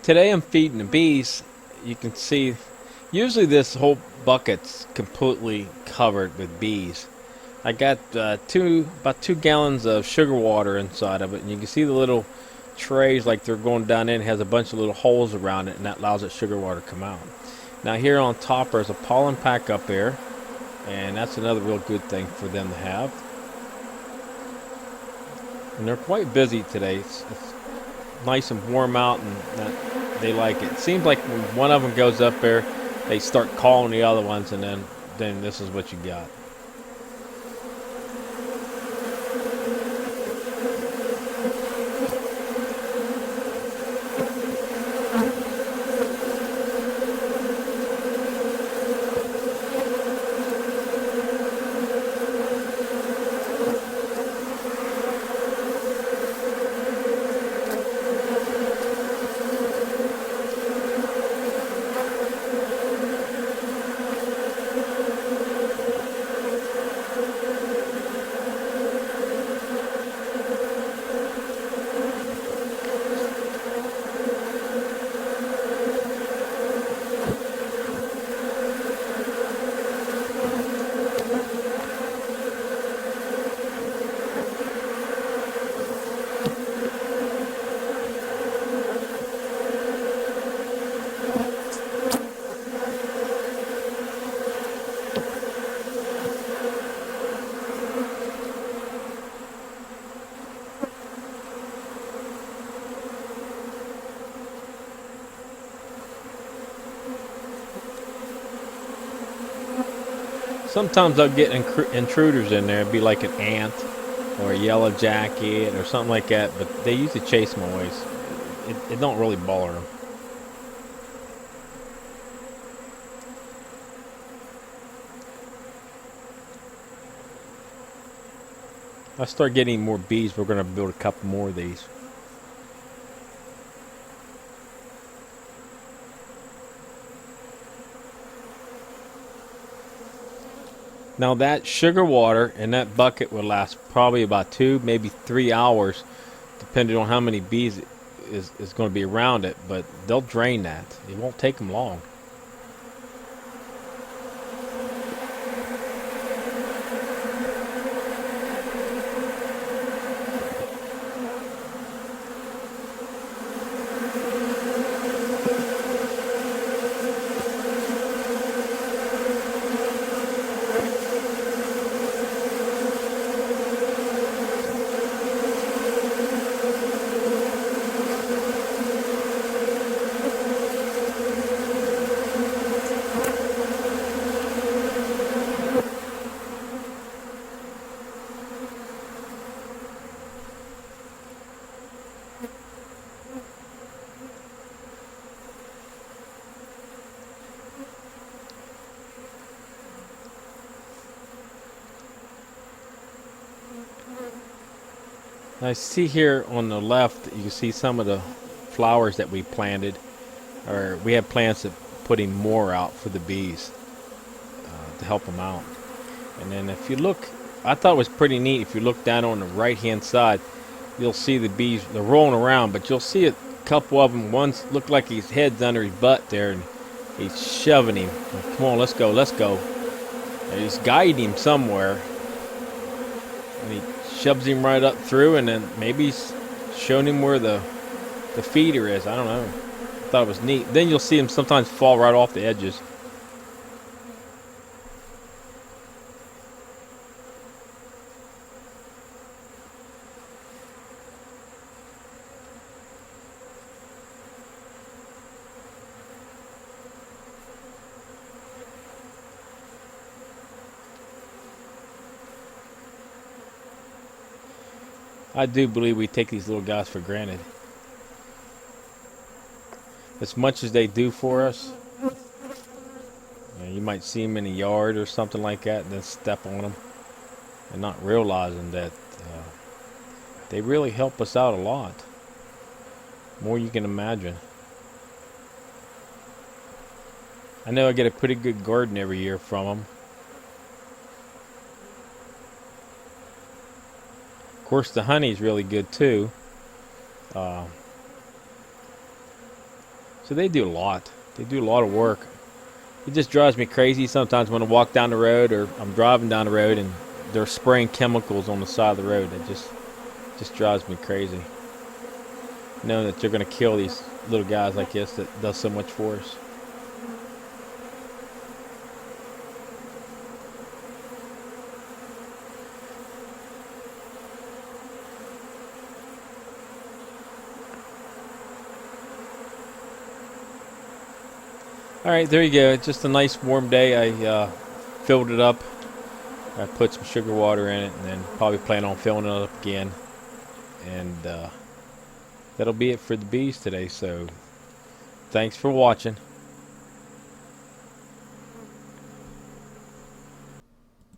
Today I'm feeding the bees. You can see, usually this whole bucket's completely covered with bees. I got about 2 gallons of sugar water inside of it, and you can see the little trays like they're going down in. It has a bunch of little holes around it, and that allows that sugar water to come out. Now here on top there's a pollen pack up there, and that's another real good thing for them to have. And they're quite busy today. It's nice and warm out, and they like it. It seems like when one of them goes up there, they start calling the other ones, and then this is what you got. Sometimes I'll get intruders in there. It'd be like an ant or a yellow jacket or something like that, but they usually chase them away. It don't really bother them. I start getting more bees. We're going to build a couple more of these. Now that sugar water in that bucket will last probably about 2, maybe 3 hours, depending on how many bees is going to be around it. But they'll drain that. It won't take them long. I see here on the left, you can see some of the flowers that we planted, or we have plans of putting more out for the bees to help them out. And then if you look, I thought it was pretty neat. If you look down on the right hand side, you'll see the bees. They're rolling around, but you'll see a couple of them. One's looked like his head's under his butt there, and he's shoving him. Like, come on, let's go, let's go. And he's guiding him somewhere, and he shoves him right up through, and then maybe he's showing him where the feeder is. I don't know. I thought it was neat. Then you'll see him sometimes fall right off the edges. I do believe we take these little guys for granted. As much as they do for us, you might see them in a yard or something like that and then step on them and not realizing that they really help us out a lot. More you can imagine. I know I get a pretty good garden every year from them. Of course, the honey's really good too. So they do a lot. They do a lot of work. It just drives me crazy sometimes when I walk down the road or I'm driving down the road and they're spraying chemicals on the side of the road. It just drives me crazy. Knowing that they're going to kill these little guys like this that does so much for us. Alright, there you go. It's just a nice warm day. I filled it up. I put some sugar water in it and then probably plan on filling it up again. And that'll be it for the bees today. So thanks for watching.